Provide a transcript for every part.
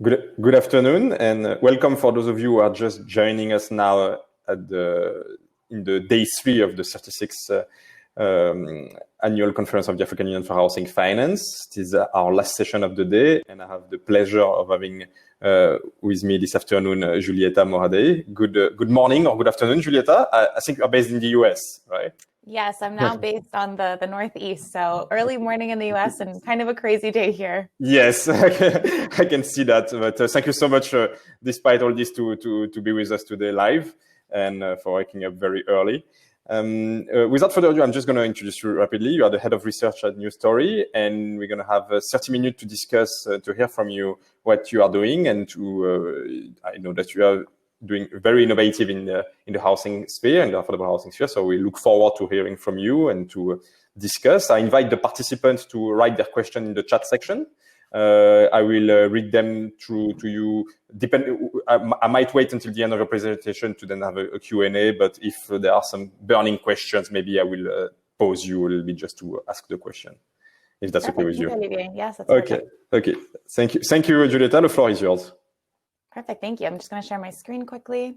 Good afternoon, and welcome for those of you who are just joining us now in the day 3 of the 36th annual conference of the African Union for Housing Finance. It is our last session of the day, and I have the pleasure of having with me this afternoon Giulietta Moradei. Good morning or good afternoon, Giulietta. I think you're based in the US, right? Yes, I'm now based on the Northeast, so early morning in the US and kind of a crazy day here. Yes, I can see that. But thank you so much, despite all this, to be with us today live and for waking up very early. Without further ado, I'm just going to introduce you rapidly. You are the head of research at New Story, and we're going to have 30 minutes to discuss, to hear from you what you are doing, and I know that you are doing very innovative in the housing sphere, in the affordable housing sphere. So we look forward to hearing from you and to discuss. I invite the participants to write their question in the chat section. I will read them through to you. I might wait until the end of the presentation to then have a Q&A, but if there are some burning questions, maybe I will pause you a little bit just to ask the question, if that's okay with you. Yes, that's okay. Perfect. Okay. Thank you, Giulietta. The floor is yours. Perfect. Thank you. I'm just going to share my screen quickly.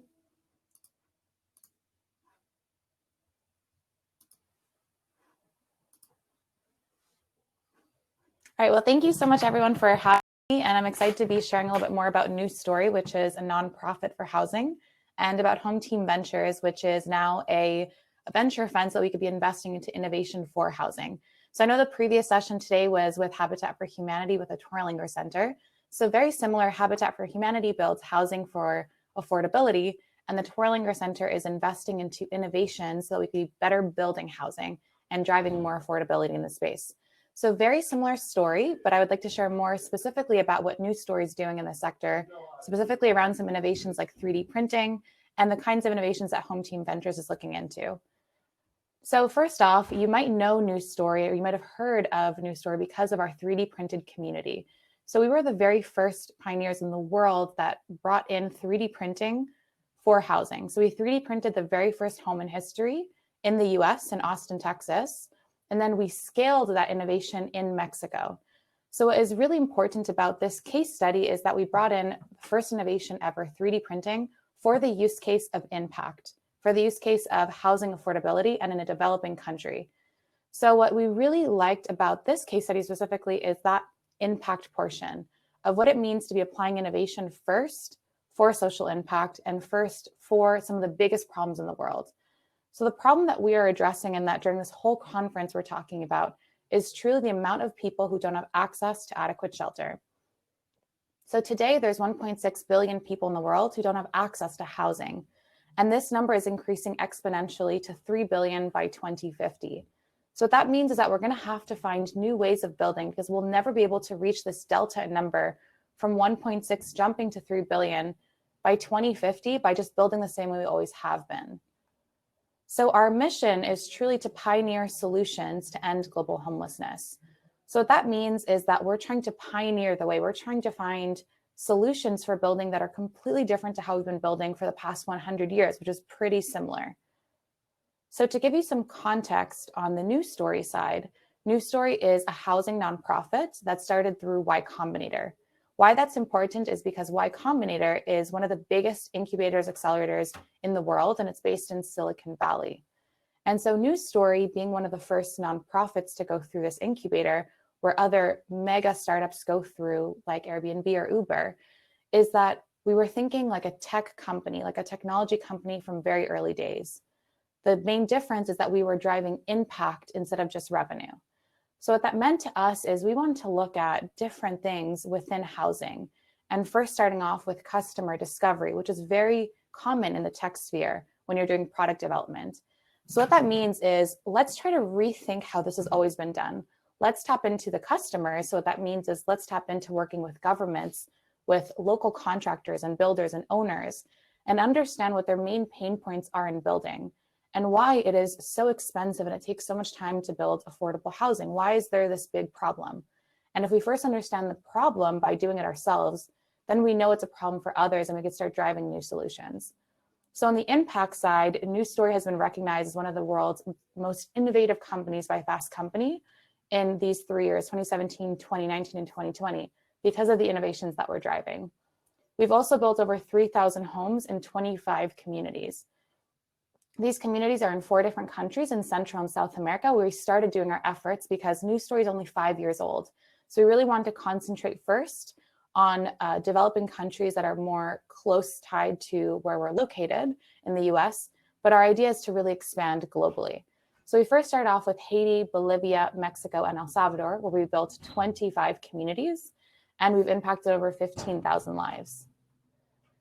All right. Well, thank you so much, everyone, for having me. And I'm excited to be sharing a little bit more about New Story, which is a nonprofit for housing, and about Hometeam Ventures, which is now a venture fund so that we could be investing into innovation for housing. So I know the previous session today was with Habitat for Humanity with a Twirlinger Center. So very similar, Habitat for Humanity builds housing for affordability, and the Twirlinger Center is investing into innovation so that we can be better building housing and driving more affordability in the space. So very similar story, but I would like to share more specifically about what New Story is doing in the sector, specifically around some innovations like 3D printing and the kinds of innovations that Hometeam Ventures is looking into. So first off, you might know New Story, or you might have heard of New Story because of our 3D printed community. So we were the very first pioneers in the world that brought in 3D printing for housing. So we 3D printed the very first home in history in the US, in Austin, Texas. And then we scaled that innovation in Mexico. So what is really important about this case study is that we brought in the first innovation ever, 3D printing, for the use case of impact, for the use case of housing affordability and in a developing country. So what we really liked about this case study specifically is that impact portion of what it means to be applying innovation first for social impact and first for some of the biggest problems in the world. So the problem that we are addressing, and that during this whole conference we're talking about, is truly the amount of people who don't have access to adequate shelter. So today there's 1.6 billion people in the world who don't have access to housing. And this number is increasing exponentially to 3 billion by 2050. So what that means is that we're going to have to find new ways of building, because we'll never be able to reach this delta number from 1.6 jumping to 3 billion by 2050 by just building the same way we always have been. So our mission is truly to pioneer solutions to end global homelessness. So what that means is that we're trying to pioneer the way. We're trying to find solutions for building that are completely different to how we've been building for the past 100 years, which is pretty similar. So to give you some context on the New Story side, New Story is a housing nonprofit that started through Y Combinator. Why that's important is because Y Combinator is one of the biggest incubators, accelerators in the world, and it's based in Silicon Valley. And so New Story, being one of the first nonprofits to go through this incubator, where other mega startups go through, like Airbnb or Uber, is that we were thinking like a tech company, like a technology company from very early days. The main difference is that we were driving impact instead of just revenue. So what that meant to us is we wanted to look at different things within housing, and first starting off with customer discovery, which is very common in the tech sphere when you're doing product development. So what that means is let's try to rethink how this has always been done. Let's tap into the customers. So what that means is let's tap into working with governments, with local contractors and builders and owners, and understand what their main pain points are in building, and why it is so expensive and it takes so much time to build affordable housing. Why is there this big problem? And if we first understand the problem by doing it ourselves, then we know it's a problem for others and we can start driving new solutions. So on the impact side, New Story has been recognized as one of the world's most innovative companies by Fast Company in these 3 years, 2017, 2019, and 2020. because of the innovations that we're driving. We've also built over 3,000 homes in 25 communities. These communities are in 4 different countries in Central and South America, where we started doing our efforts because News Story is only 5 years old. So we really wanted to concentrate first on developing countries that are more close tied to where we're located in the US, but our idea is to really expand globally. So we first started off with Haiti, Bolivia, Mexico, and El Salvador, where we built 25 communities, and we've impacted over 15,000 lives.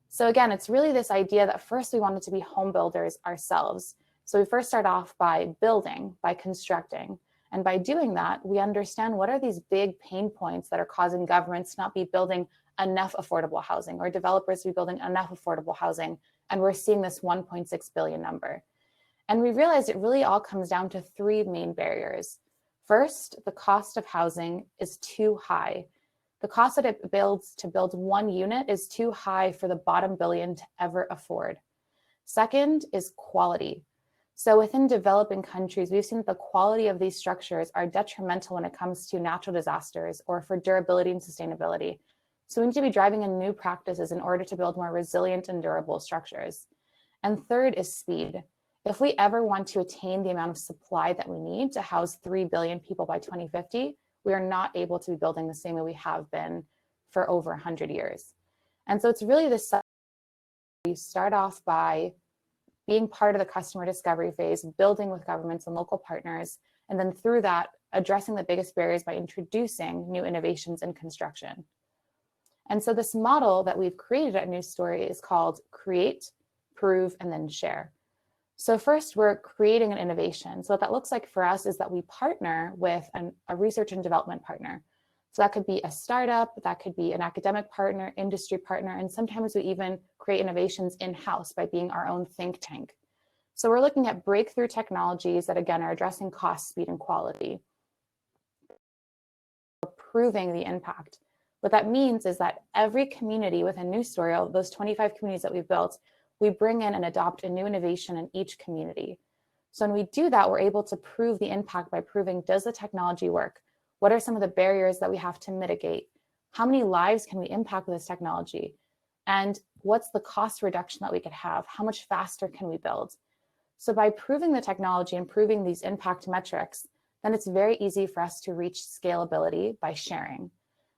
So again, it's really this idea that first we wanted to be home builders ourselves. So we first start off by building, by constructing. And by doing that, we understand what are these big pain points that are causing governments to not be building enough affordable housing or developers to be building enough affordable housing. And we're seeing this 1.6 billion number. And we realized it really all comes down to 3 main barriers. First, the cost of housing is too high. The cost that it builds to build 1 unit is too high for the bottom billion to ever afford. Second is quality. So within developing countries, we've seen that the quality of these structures are detrimental when it comes to natural disasters or for durability and sustainability. So we need to be driving in new practices in order to build more resilient and durable structures. And third is speed. If we ever want to attain the amount of supply that we need to house 3 billion people by 2050, we are not able to be building the same way we have been for over 100 years. And so it's really this, you start off by being part of the customer discovery phase, building with governments and local partners, and then through that, addressing the biggest barriers by introducing new innovations in construction. And so this model that we've created at News Story is called create, prove, and then share. So first, we're creating an innovation. So what that looks like for us is that we partner with a research and development partner. So that could be a startup, that could be an academic partner, industry partner, and sometimes we even create innovations in-house by being our own think tank. So we're looking at breakthrough technologies that, again, are addressing cost, speed, and quality. Proving the impact. What that means is that every community within News Story, those 25 communities that we've built, we bring in and adopt a new innovation in each community. So when we do that, we're able to prove the impact by proving, does the technology work? What are some of the barriers that we have to mitigate? How many lives can we impact with this technology? And what's the cost reduction that we could have? How much faster can we build? So by proving the technology and proving these impact metrics, then it's very easy for us to reach scalability by sharing.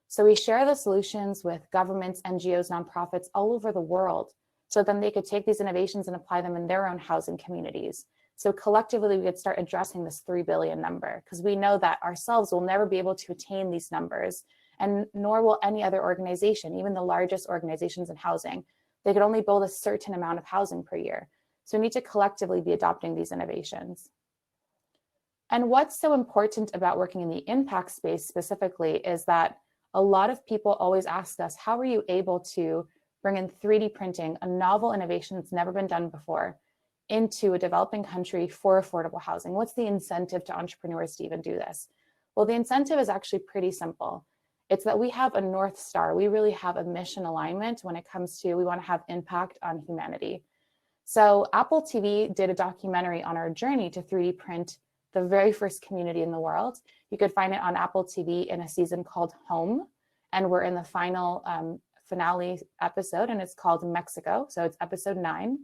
So we share the solutions with governments, NGOs, nonprofits all over the world. So then they could take these innovations and apply them in their own housing communities. So collectively, we could start addressing this 3 billion number, because we know that ourselves will never be able to attain these numbers, and nor will any other organization, even the largest organizations in housing. They could only build a certain amount of housing per year. So we need to collectively be adopting these innovations. And what's so important about working in the impact space specifically is that a lot of people always ask us, how are you able to bring in 3D printing, a novel innovation that's never been done before, into a developing country for affordable housing? What's the incentive to entrepreneurs to even do this? Well, the incentive is actually pretty simple. It's that we have a North Star. We really have a mission alignment when it comes to, we want to have impact on humanity. So Apple TV did a documentary on our journey to 3D print the very first community in the world. You could find it on Apple TV in a season called Home, and we're in the finale episode, and it's called Mexico. So it's episode 9.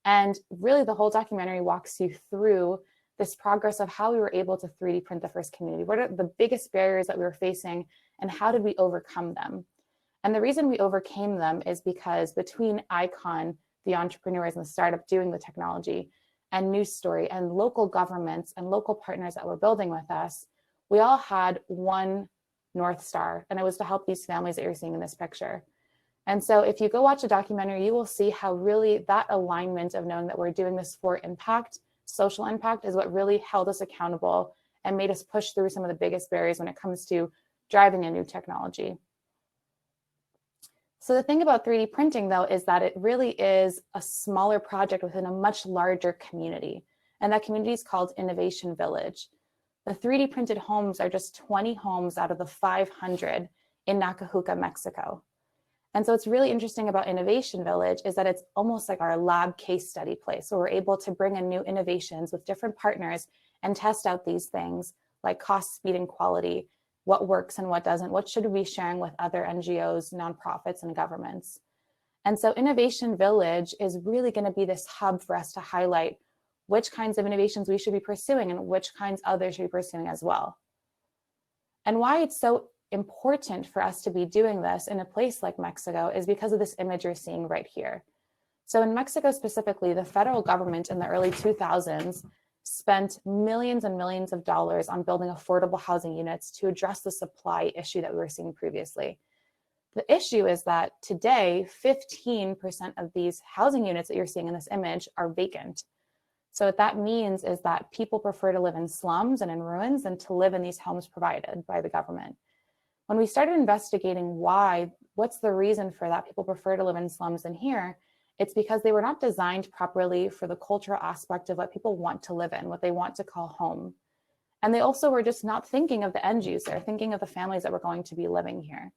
And really the whole documentary walks you through this progress of how we were able to 3D print the first community. What are the biggest barriers that we were facing, and how did we overcome them? And the reason we overcame them is because between Icon, the entrepreneurs and the startup doing the technology, and News Story and local governments and local partners that were building with us, we all had one North Star, and it was to help these families that you're seeing in this picture. And so if you go watch a documentary, you will see how really that alignment of knowing that we're doing this for impact, social impact, is what really held us accountable and made us push through some of the biggest barriers when it comes to driving a new technology. So the thing about 3D printing, though, is that it really is a smaller project within a much larger community. And that community is called Innovation Village. The 3D printed homes are just 20 homes out of the 500 in Nacajuca, Mexico. And so what's really interesting about Innovation Village is that it's almost like our lab case study place. So we're able to bring in new innovations with different partners and test out these things like cost, speed, and quality what works and what doesn't, what should we be sharing with other NGOs, nonprofits, and governments. And so Innovation Village is really going to be this hub for us to highlight which kinds of innovations we should be pursuing and which kinds others should be pursuing as well. And why it's so important for us to be doing this in a place like Mexico is because of this image you're seeing right here. So in Mexico specifically, the federal government in the early 2000s spent millions and millions of dollars on building affordable housing units to address the supply issue that we were seeing previously. The issue is that today, 15% of these housing units that you're seeing in this image are vacant. So what that means is that people prefer to live in slums and in ruins than to live in these homes provided by the government. When we started investigating why, what's the reason for that people prefer to live in slums than here, it's because they were not designed properly for the cultural aspect of what people want to live in, what they want to call home. And they also were just not thinking of the end user, thinking of the families that were going to be living here.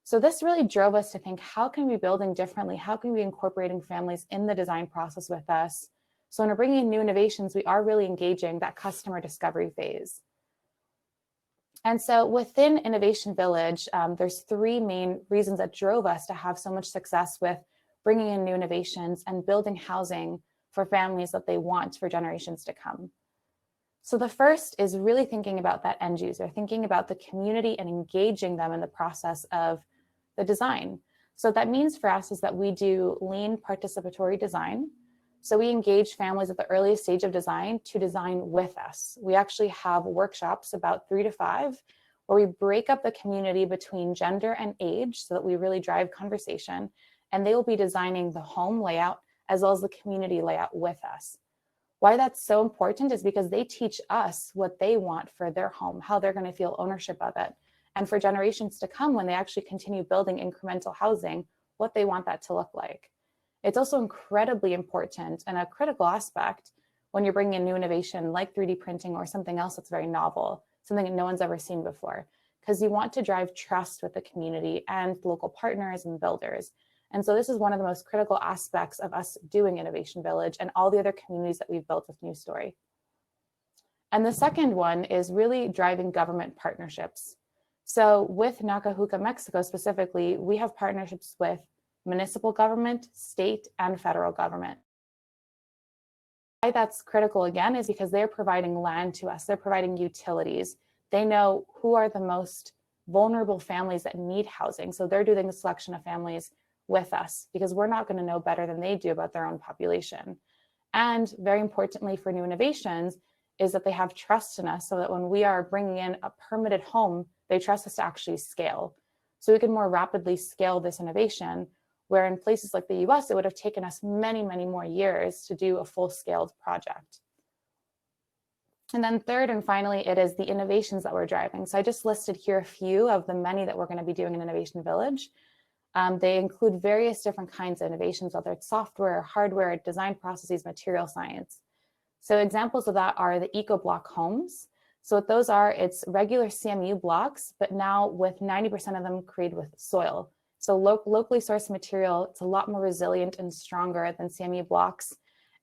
So this really drove us to think, how can we be building differently? How can we be incorporating families in the design process with us? So when we're bringing in new innovations, we are really engaging that customer discovery phase. And so within Innovation Village, there's three main reasons that drove us to have so much success with bringing in new innovations and building housing for families that they want for generations to come. So the first is really thinking about that end user, thinking about the community and engaging them in the process of the design. So what that means for us is that we do lean participatory design. So we engage families at the earliest stage of design to design with us. We actually have workshops, about 3 to 5, where we break up the community between gender and age so that we really drive conversation. And they will be designing the home layout as well as the community layout with us. Why that's so important is because they teach us what they want for their home, how they're going to feel ownership of it. And for generations to come, when they actually continue building incremental housing, what they want that to look like. It's also incredibly important and a critical aspect when you're bringing in new innovation like 3D printing or something else that's very novel, something that no one's ever seen before, because you want to drive trust with the community and local partners and builders. And so this is one of the most critical aspects of us doing Innovation Village and all the other communities that we've built with New Story. And the second one is really driving government partnerships. So with Nacajuca, Mexico specifically, we have partnerships with municipal government, state, and federal government. Why that's critical again is because they're providing land to us. They're providing utilities. They know who are the most vulnerable families that need housing. So they're doing the selection of families with us because we're not going to know better than they do about their own population. And very importantly for new innovations is that they have trust in us so that when we are bringing in a permitted home, they trust us to actually scale. So we can more rapidly scale this innovation, where in places like the US, it would have taken us many, many more years to do a full-scaled project. And then third and finally, it is the innovations that we're driving. So I just listed here a few of the many that we're going to be doing in Innovation Village. They include various different kinds of innovations, whether it's software, hardware, design processes, material science. So examples of that are the eco-block homes. So what those are, it's regular CMU blocks, but now with 90% of them created with soil. So locally sourced material, it's a lot more resilient and stronger than CMU blocks,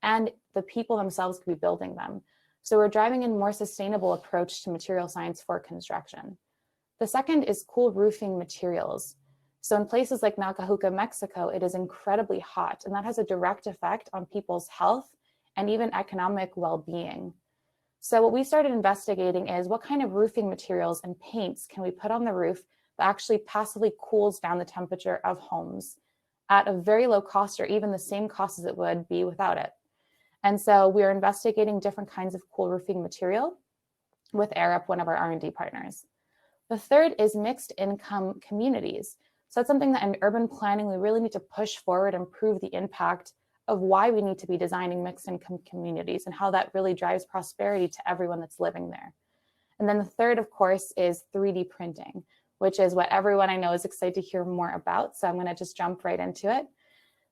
and the people themselves could be building them. So we're driving in a more sustainable approach to material science for construction. The second is cool roofing materials. So in places like Nacajuca, Mexico, it is incredibly hot, and that has a direct effect on people's health and even economic well-being. So what we started investigating is what kind of roofing materials and paints can we put on the roof that actually passively cools down the temperature of homes at a very low cost or even the same cost as it would be without it. And so we are investigating different kinds of cool roofing material with Arup, one of our R&D partners. The third is mixed income communities. So that's something that in urban planning, we really need to push forward and prove the impact of why we need to be designing mixed income communities and how that really drives prosperity to everyone that's living there. And then the third, of course, is 3D printing, which is what everyone I know is excited to hear more about. So I'm going to just jump right into it.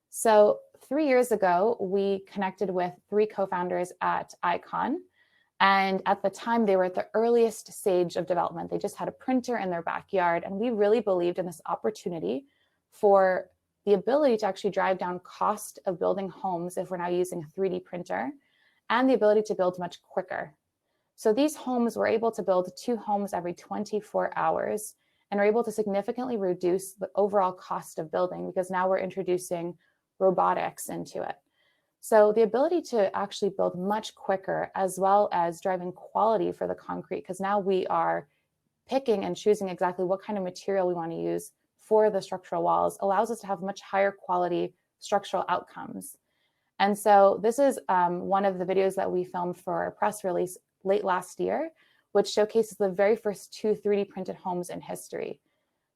So 3 years ago, we connected with 3 co-founders at Icon. And at the time, they were at the earliest stage of development. They just had a printer in their backyard. And we really believed in this opportunity for the ability to actually drive down cost of building homes if we're now using a 3D printer, and the ability to build much quicker. So these homes were able to build 2 homes every 24 hours and are able to significantly reduce the overall cost of building because now we're introducing robotics into it. So the ability to actually build much quicker, as well as driving quality for the concrete, because now we are picking and choosing exactly what kind of material we want to use for the structural walls, allows us to have much higher quality structural outcomes. And so this is one of the videos that we filmed for a press release late last year, which showcases the very first 2 3D printed homes in history.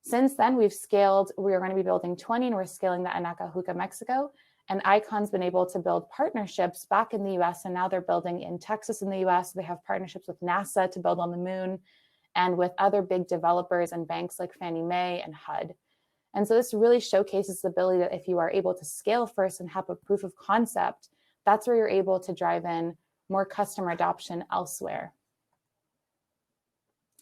Since then, we've scaled. We are going to be building 20, and we're scaling that in Acapulco, Mexico. And Icon's been able to build partnerships back in the US, and now they're building in Texas in the US. They have partnerships with NASA to build on the moon and with other big developers and banks like Fannie Mae and HUD. And so this really showcases the ability that if you are able to scale first and have a proof of concept, that's where you're able to drive in more customer adoption elsewhere.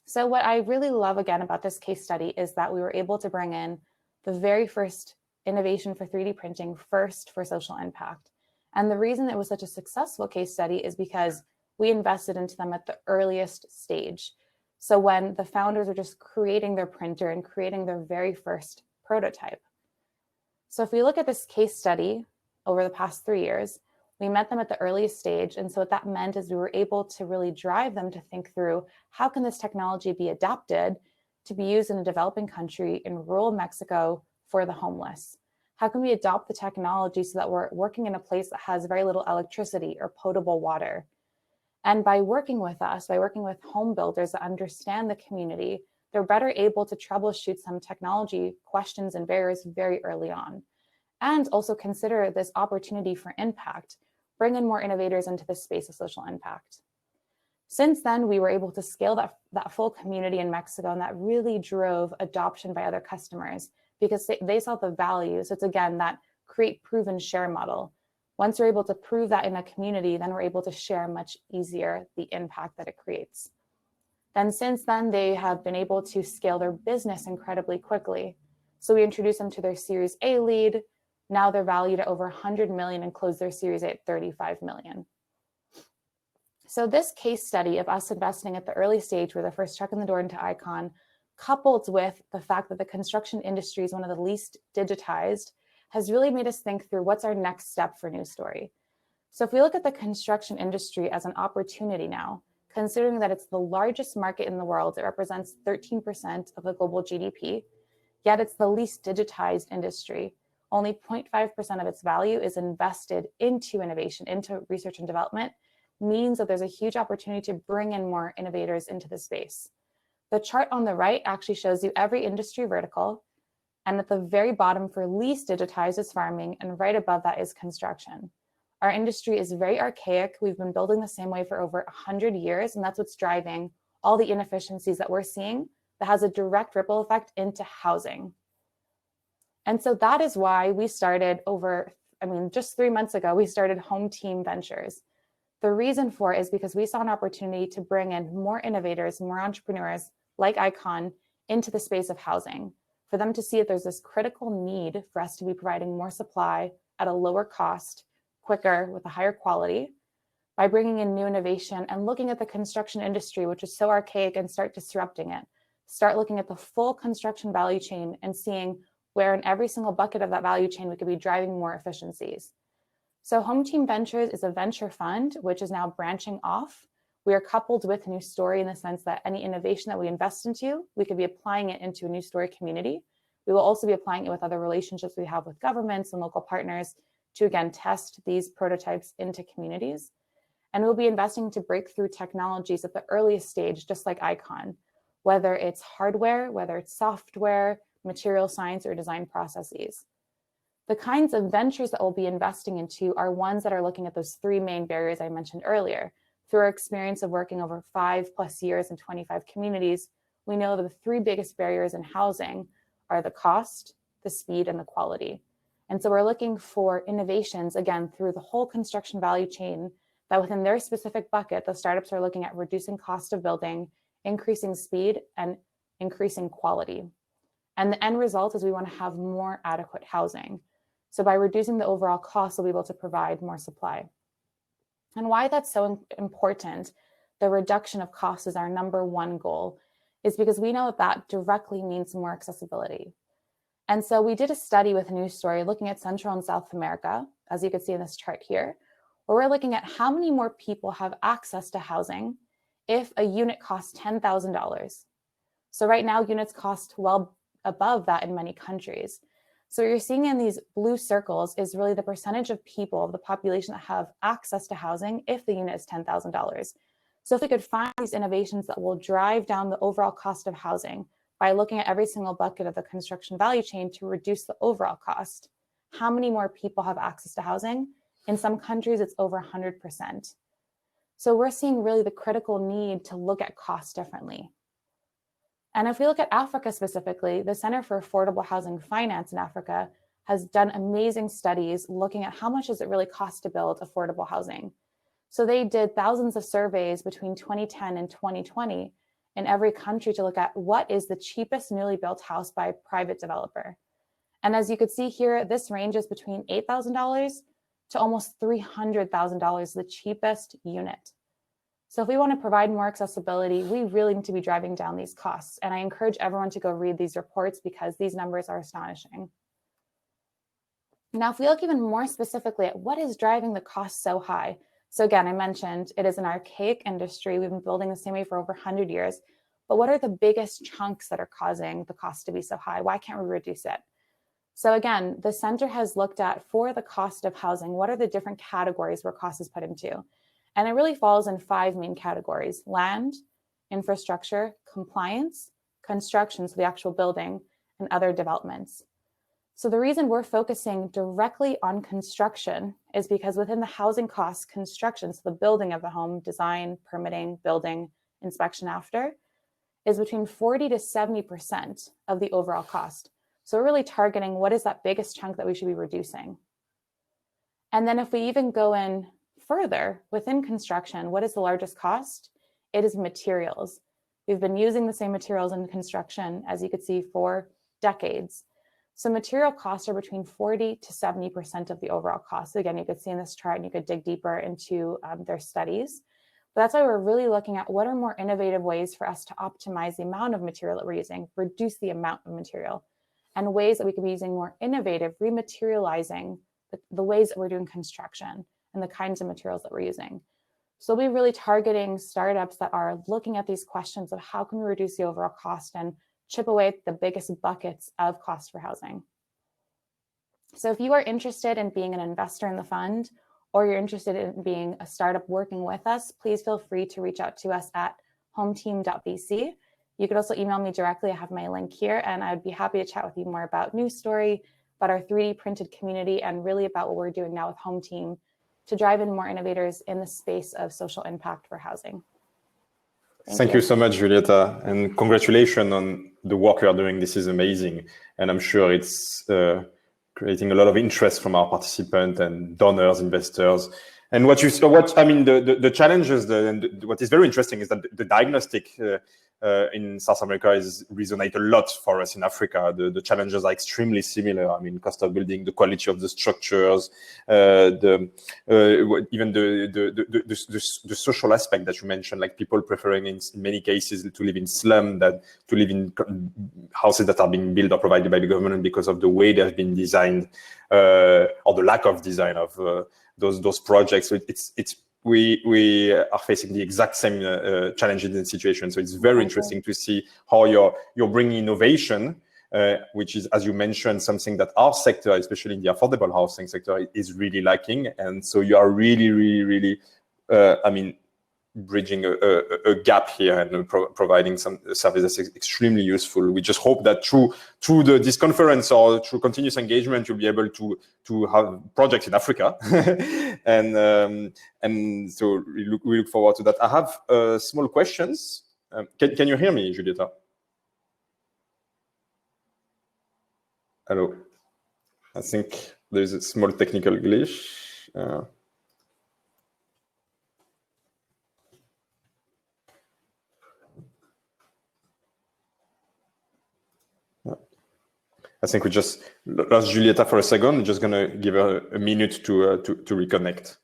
So what I really love again about this case study is that we were able to bring in the very first innovation for 3D printing first for social impact. And the reason it was such a successful case study is because we invested into them at the earliest stage. So when the founders were just creating their printer and creating their very first prototype. So if we look at this case study over the past 3 years, we met them at the earliest stage. And so what that meant is we were able to really drive them to think through how can this technology be adapted to be used in a developing country in rural Mexico for the homeless? How can we adopt the technology so that we're working in a place that has very little electricity or potable water? And by working with us, by working with home builders that understand the community, they're better able to troubleshoot some technology questions and barriers very early on. And also consider this opportunity for impact, bring in more innovators into this space of social impact. Since then, we were able to scale that full community in Mexico, and that really drove adoption by other customers because they saw the value. So it's again, that create, prove, and share model. Once we're able to prove that in a community, then we're able to share much easier the impact that it creates. Then since then, they have been able to scale their business incredibly quickly. So we introduced them to their Series A lead. Now they're valued at over 100 million and closed their Series A at 35 million. So this case study of us investing at the early stage, we're the first check in the door into Icon, coupled with the fact that the construction industry is one of the least digitized, has really made us think through what's our next step for News Story. So if we look at the construction industry as an opportunity now, considering that it's the largest market in the world, it represents 13% of the global GDP, yet it's the least digitized industry. Only 0.5% of its value is invested into innovation, into research and development, means that there's a huge opportunity to bring in more innovators into the space. The chart on the right actually shows you every industry vertical, and at the very bottom for least digitized is farming, and right above that is construction. Our industry is very archaic. We've been building the same way for over 100 years, and that's what's driving all the inefficiencies that we're seeing that has a direct ripple effect into housing. And so that is why we started just 3 months ago, we started Hometeam Ventures. The reason for it is because we saw an opportunity to bring in more innovators, more entrepreneurs like Icon into the space of housing, for them to see that there's this critical need for us to be providing more supply at a lower cost, quicker, with a higher quality, by bringing in new innovation and looking at the construction industry, which is so archaic, and start disrupting it. Start looking at the full construction value chain and seeing where in every single bucket of that value chain we could be driving more efficiencies. So Hometeam Ventures is a venture fund, which is now branching off. We are coupled with News Story in the sense that any innovation that we invest into, we could be applying it into a News Story community. We will also be applying it with other relationships we have with governments and local partners to, again, test these prototypes into communities. And we'll be investing to breakthrough technologies at the earliest stage, just like Icon, whether it's hardware, whether it's software, material science, or design processes. The kinds of ventures that we'll be investing into are ones that are looking at those 3 main barriers I mentioned earlier. Through our experience of working over 5+ years in 25 communities, we know that the 3 biggest barriers in housing are the cost, the speed, and the quality. And so we're looking for innovations, again, through the whole construction value chain, that within their specific bucket, the startups are looking at reducing cost of building, increasing speed, and increasing quality. And the end result is we want to have more adequate housing. So by reducing the overall cost, we'll be able to provide more supply. And why that's so important, the reduction of costs is our #1 goal is because we know that that directly means more accessibility. And so we did a study with News Story looking at Central and South America, as you can see in this chart here, where we're looking at how many more people have access to housing if a unit costs $10,000. So right now, units cost well above that in many countries. So what you're seeing in these blue circles is really the percentage of people of the population that have access to housing if the unit is $10,000. So if we could find these innovations that will drive down the overall cost of housing by looking at every single bucket of the construction value chain to reduce the overall cost, how many more people have access to housing? In some countries, it's over 100%. So we're seeing really the critical need to look at costs differently. And if we look at Africa specifically, the Center for Affordable Housing Finance in Africa has done amazing studies looking at how much does it really cost to build affordable housing. So they did thousands of surveys between 2010 and 2020 in every country to look at what is the cheapest newly built house by a private developer. And as you could see here, this ranges between $8,000 to almost $300,000, the cheapest unit. So if we want to provide more accessibility, we really need to be driving down these costs. And I encourage everyone to go read these reports because these numbers are astonishing. Now, if we look even more specifically at what is driving the cost so high. So again, I mentioned it is an archaic industry. We've been building the same way for over 100 years. But what are the biggest chunks that are causing the cost to be so high? Why can't we reduce it? So again, the center has looked at, for the cost of housing, what are the different categories where cost is put into? And it really falls in 5 main categories: land, infrastructure, compliance, construction, so the actual building, and other developments. So the reason we're focusing directly on construction is because within the housing costs, construction, so the building of the home, design, permitting, building, inspection after, is between 40 to 70% of the overall cost. So we're really targeting what is that biggest chunk that we should be reducing. And then if we even go in further within construction, what is the largest cost? It is materials. We've been using the same materials in construction, as you could see, for decades. So material costs are between 40 to 70% of the overall cost. So again, you could see in this chart and you could dig deeper into their studies. But that's why we're really looking at what are more innovative ways for us to optimize the amount of material that we're using, reduce the amount of material, and ways that we could be using more innovative, rematerializing the ways that we're doing construction and the kinds of materials that we're using. So we'll be really targeting startups that are looking at these questions of how can we reduce the overall cost and chip away at the biggest buckets of cost for housing. So if you are interested in being an investor in the fund, or you're interested in being a startup working with us, please feel free to reach out to us at hometeam.vc. You could also email me directly. I have my link here, and I'd be happy to chat with you more about News Story, about our 3D printed community, and really about what we're doing now with Hometeam to drive in more innovators in the space of social impact for housing. Thank you so much, Julieta, and congratulations on the work you are doing. This is amazing, and I'm sure it's creating a lot of interest from our participants and donors, investors. And what I mean, the challenges, and what is very interesting is that the diagnostic in South America resonate a lot for us in Africa. The challenges are extremely similar. I mean, cost of building, the quality of the structures, even the social aspect that you mentioned, like people preferring in many cases to live in slum than to live in houses that are being built or provided by the government because of the way they have been designed or the lack of design of those projects. So we are facing the exact same challenges and situations. So it's very interesting to see how you're bringing innovation, which is, as you mentioned, something that our sector, especially in the affordable housing sector, is really lacking. And so you are really, I mean, bridging a gap here and providing some services extremely useful. We just hope that through this conference or through continuous engagement, you'll be able to have projects in Africa, and so we look forward to that. I have small questions. Can you hear me, Julieta? Hello. I think there's a small technical glitch. I think we just lost Julieta for a second. I'm just going to give her a minute to reconnect.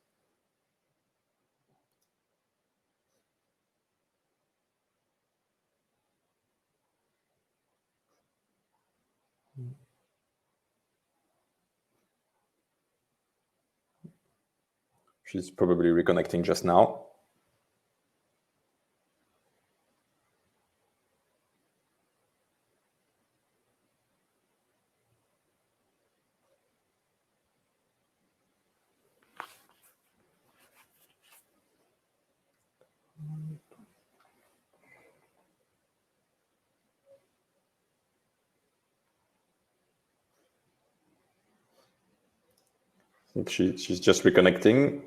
She's probably reconnecting just now. I think she's just reconnecting.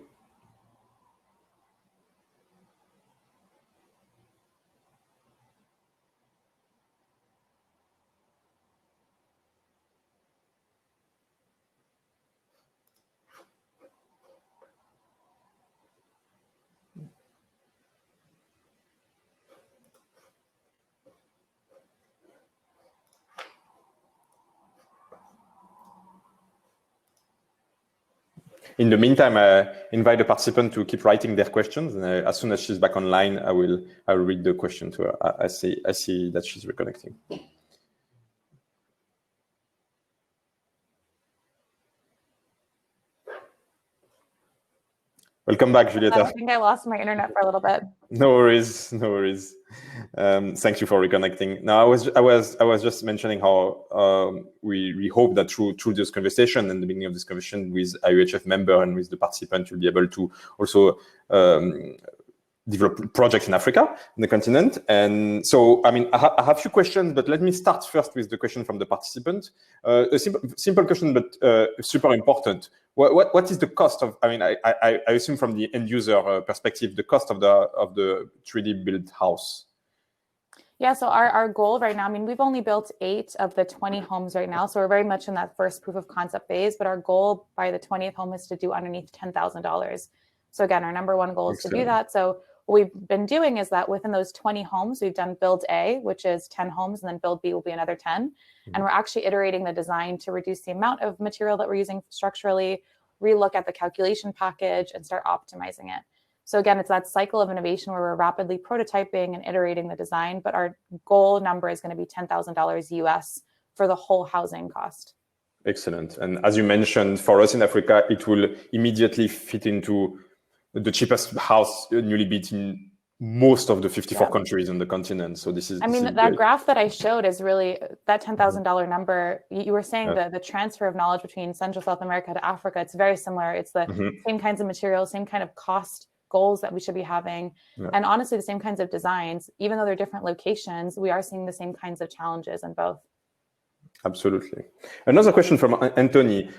In the meantime, invite the participant to keep writing their questions. And as soon as she's back online, I will read the question to her. I see that she's reconnecting. Welcome back, Julieta. I think I lost my internet for a little bit. No worries, no worries. Thank you for reconnecting. Now, I was just mentioning how we hope that through this conversation and the beginning of this conversation with IUHF member and with the participant, you'll be able to also develop projects in Africa, in the continent. And so, I mean, I have a few questions, but let me start first with the question from the participant. A simple question, but super important. What is the cost of? I mean, I assume from the end user perspective, the cost of the 3D built house. Yeah, so our goal right now, I mean, we've only built 8 of the 20 homes right now. So we're very much in that first proof of concept phase, but our goal by the 20th home is to do underneath $10,000. So again, our number one goal is to do that. So what we've been doing is that within those 20 homes, we've done build A, which is 10 homes, and then build B will be another 10. And we're actually iterating the design to reduce the amount of material that we're using structurally, relook at the calculation package, and start optimizing it. So again, it's that cycle of innovation where we're rapidly prototyping and iterating the design, but our goal number is going to be $10,000 US for the whole housing cost. Excellent. And as you mentioned, for us in Africa, it will immediately fit into the cheapest house newly built in most of the 54 countries on the continent. So this is. I mean, that great graph that I showed is really that $10,000 number. You were saying the transfer of knowledge between Central South America to Africa. It's very similar. It's the same kinds of materials, same kind of cost goals that we should be having, and honestly, the same kinds of designs. Even though they're different locations, we are seeing the same kinds of challenges in both. Absolutely. Another question from Anthony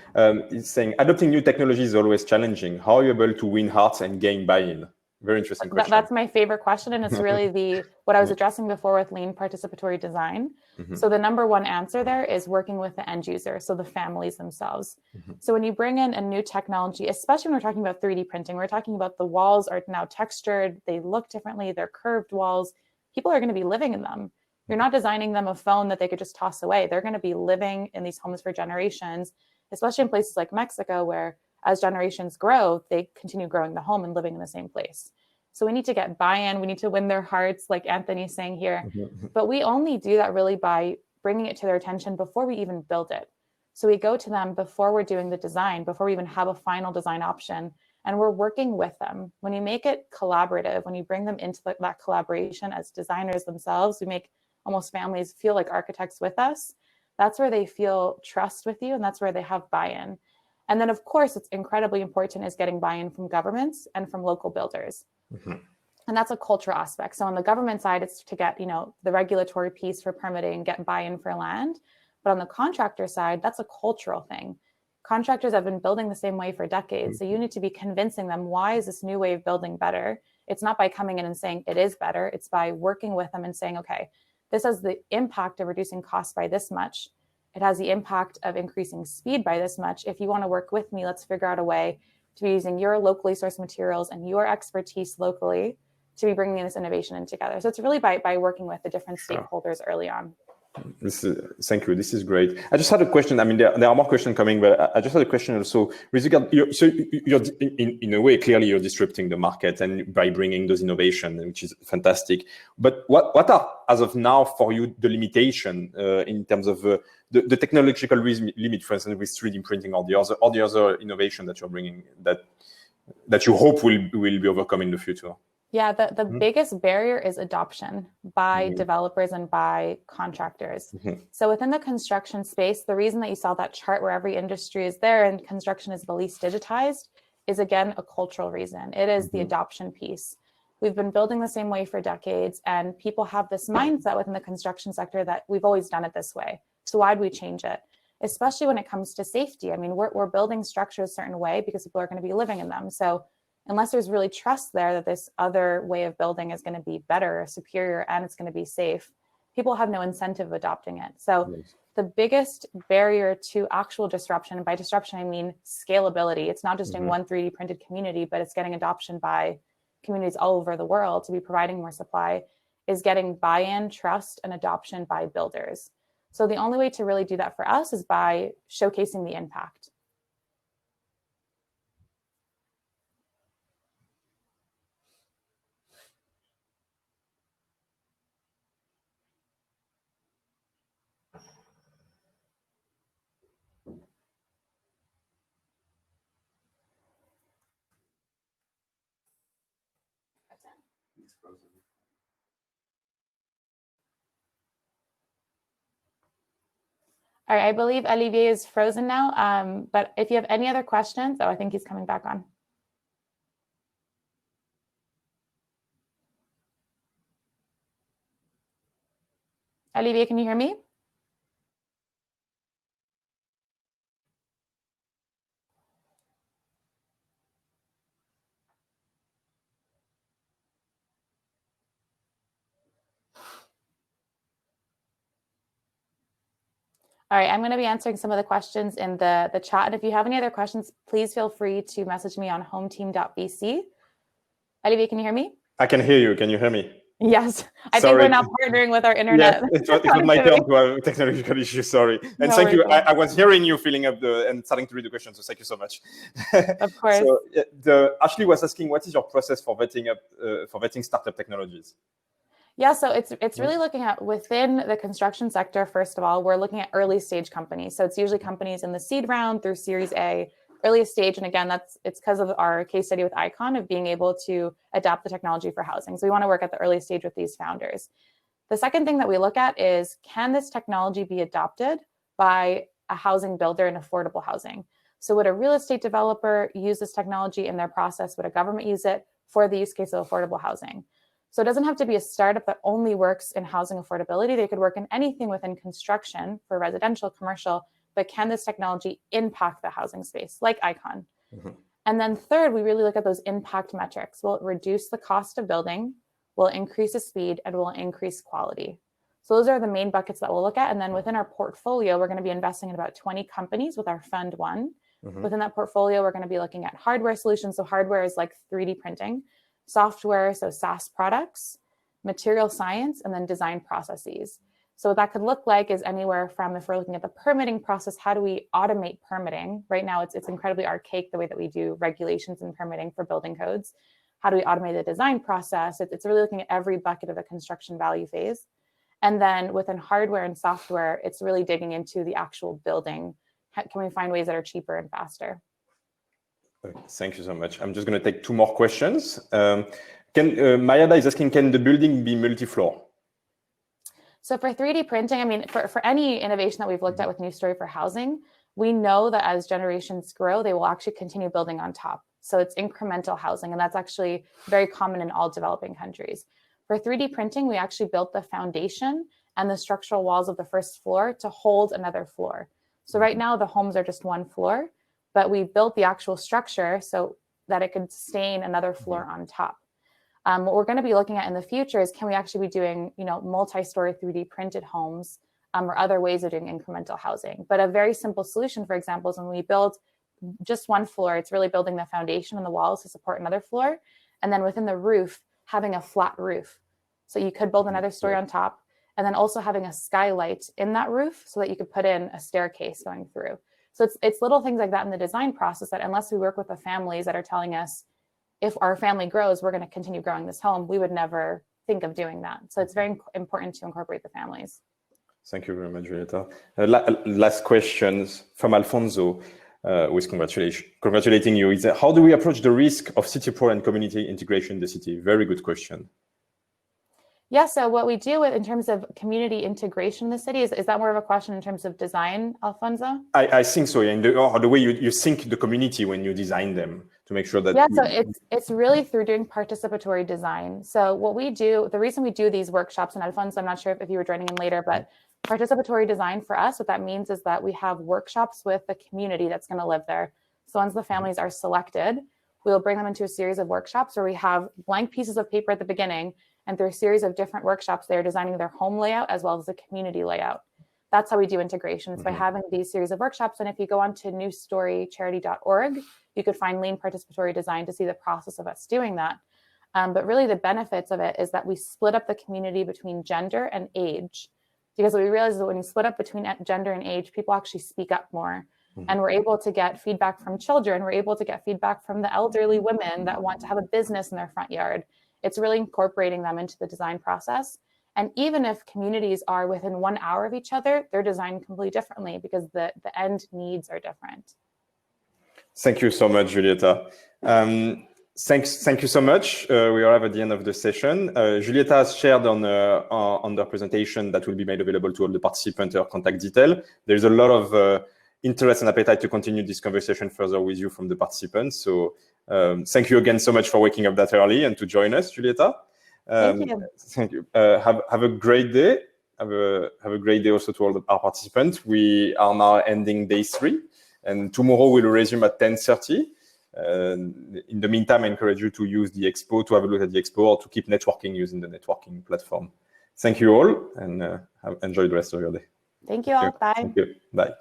is saying, adopting new technology is always challenging. How are you able to win hearts and gain buy-in? Very interesting question. That's my favorite question. And it's really what I was addressing before with lean participatory design. So the number one answer there is working with the end user, so the families themselves. So when you bring in a new technology, especially when we're talking about 3D printing, we're talking about the walls are now textured, they look differently, they're curved walls. People are going to be living in them. You're not designing them a phone that they could just toss away. They're going to be living in these homes for generations, especially in places like Mexico, where as generations grow, they continue growing the home and living in the same place. So we need to get buy-in. We need to win their hearts, like Anthony's saying here. But we only do that really by bringing it to their attention before we even build it. So we go to them before we're doing the design, before we even have a final design option, and we're working with them. When you make it collaborative, when you bring them into that collaboration as designers themselves, we make almost families feel like architects with us. That's where they feel trust with you, and that's where they have buy-in. And then, of course, it's incredibly important is getting buy-in from governments and from local builders. And that's a cultural aspect. So on the government side, it's to get, the regulatory piece for permitting, get buy-in for land. But on the contractor side, that's a cultural thing. Contractors have been building the same way for decades. So you need to be convincing them, why is this new way of building better? It's not by coming in and saying it is better. It's by working with them and saying, okay, this has the impact of reducing costs by this much. It has the impact of increasing speed by this much. If you want to work with me, let's figure out a way to be using your locally sourced materials and your expertise locally to be bringing this innovation in together. So it's really by working with the different stakeholders early on. Thank you. This is great. I just had a question. I mean, there are more questions coming, but I just had a question also. With regard, you're in a way, clearly you're disrupting the market and by bringing those innovations, which is fantastic. But what are, as of now, for you, the limitation in terms of the technological limit, for instance, with 3D printing or the other innovation that you're bringing? That that you hope will be overcome in the future? Yeah, the biggest barrier is adoption by developers and by contractors. So within the construction space, the reason that you saw that chart where every industry is there and construction is the least digitized is, again, a cultural reason. It is the adoption piece. We've been building the same way for decades, and people have this mindset within the construction sector that we've always done it this way. So why'd we change it? Especially when it comes to safety. I mean, we're building structures a certain way because people are going to be living in them. So unless there's really trust there that this other way of building is going to be better, superior, and it's going to be safe, people have no incentive of adopting it. So the biggest barrier to actual disruption, and by disruption, I mean scalability. It's not just in one 3D printed community, but it's getting adoption by communities all over the world to be providing more supply, is getting buy-in, trust, and adoption by builders. So the only way to really do that for us is by showcasing the impact. All right, I believe Olivier is frozen now, but if you have any other questions, I think he's coming back on. Olivier, can you hear me? All right, I'm going to be answering some of the questions in the chat. And if you have any other questions, please feel free to message me on hometeam.vc. Olivier, can you hear me? I can hear you. Can you hear me? Yes. I think we're now partnering with our internet. Yes, it was my turn to have a technological issue, sorry. And no, thank you. I was hearing you filling up and starting to read the questions, so thank you so much. Of course. So Ashley was asking, what is your process for vetting startup technologies? Yeah, so it's really looking at within the construction sector. First of all, we're looking at early stage companies. So it's usually companies in the seed round through Series A, earliest stage. And again, it's because of our case study with Icon of being able to adapt the technology for housing. So we want to work at the early stage with these founders. The second thing that we look at is, can this technology be adopted by a housing builder in affordable housing? So would a real estate developer use this technology in their process? Would a government use it for the use case of affordable housing? So it doesn't have to be a startup that only works in housing affordability. They could work in anything within construction for residential, commercial, but can this technology impact the housing space, like Icon? And then third, we really look at those impact metrics. Will it reduce the cost of building? Will it increase the speed? And will it increase quality? So those are the main buckets that we'll look at. And then within our portfolio, we're going to be investing in about 20 companies with our Fund 1. Within that portfolio, we're going to be looking at hardware solutions. So hardware is like 3D printing, software, so SaaS products, material science, and then design processes. So what that could look like is anywhere from, if we're looking at the permitting process, how do we automate permitting? Right now, it's incredibly archaic the way that we do regulations and permitting for building codes. How do we automate the design process? It's really looking at every bucket of the construction value phase. And then within hardware and software, it's really digging into the actual building. Can we find ways that are cheaper and faster? Thank you so much. I'm just going to take 2 more questions. Mayada is asking, can the building be multi-floor? So for 3D printing, I mean, for any innovation that we've looked at with New Story for housing, we know that as generations grow, they will actually continue building on top. So it's incremental housing, and that's actually very common in all developing countries. For 3D printing, we actually built the foundation and the structural walls of the first floor to hold another floor. So right now, the homes are just 1 floor, but we built the actual structure so that it could sustain another floor on top. What we're going to be looking at in the future is, can we actually be doing, multi-story 3D printed homes or other ways of doing incremental housing? But a very simple solution, for example, is when we build just 1 floor, it's really building the foundation and the walls to support another floor. And then within the roof, having a flat roof. So you could build another story on top, and then also having a skylight in that roof so that you could put in a staircase going through. So it's little things like that in the design process that, unless we work with the families that are telling us, if our family grows, we're going to continue growing this home, we would never think of doing that. So it's very important to incorporate the families. Thank you very much, Julieta. Last questions from Alfonso. with congratulating you. How do we approach the risk of city pro and community integration in the city? Very good question. Yeah, so what we do in terms of community integration in the city, is that more of a question in terms of design, Alfonso? I think so, yeah. The way you sync the community when you design them to make sure that... Yeah, so it's really through doing participatory design. So what we do, the reason we do these workshops, and Alfonso, I'm not sure if you were joining in later, but participatory design for us, what that means is that we have workshops with the community that's going to live there. So once the families are selected, we'll bring them into a series of workshops where we have blank pieces of paper at the beginning, and through a series of different workshops, they're designing their home layout as well as the community layout. That's how we do integrations, by having these series of workshops. And if you go on to newstorycharity.org, you could find lean participatory design to see the process of us doing that. But really the benefits of it is that we split up the community between gender and age. Because what we realize is that when you split up between gender and age, people actually speak up more. And we're able to get feedback from children. We're able to get feedback from the elderly women that want to have a business in their front yard. It's really incorporating them into the design process. And even if communities are within 1 hour of each other, they're designed completely differently because the end needs are different. Thank you so much, Giulietta. Thank you so much. We arrive at the end of the session. Giulietta has shared on the presentation that will be made available to all the participants her contact detail. There's a lot of interest and appetite to continue this conversation further with you from the participants. So thank you again so much for waking up that early and to join us, Giulietta. Thank you. Thank you. Have a great day. Have a great day also to all our participants. We are now ending day 3, and tomorrow we'll resume at 10:30. In the meantime, I encourage you to use the expo, to have a look at the expo, or to keep networking using the networking platform. Thank you all, and enjoy the rest of your day. Thank you all. Bye. Thank you. Bye.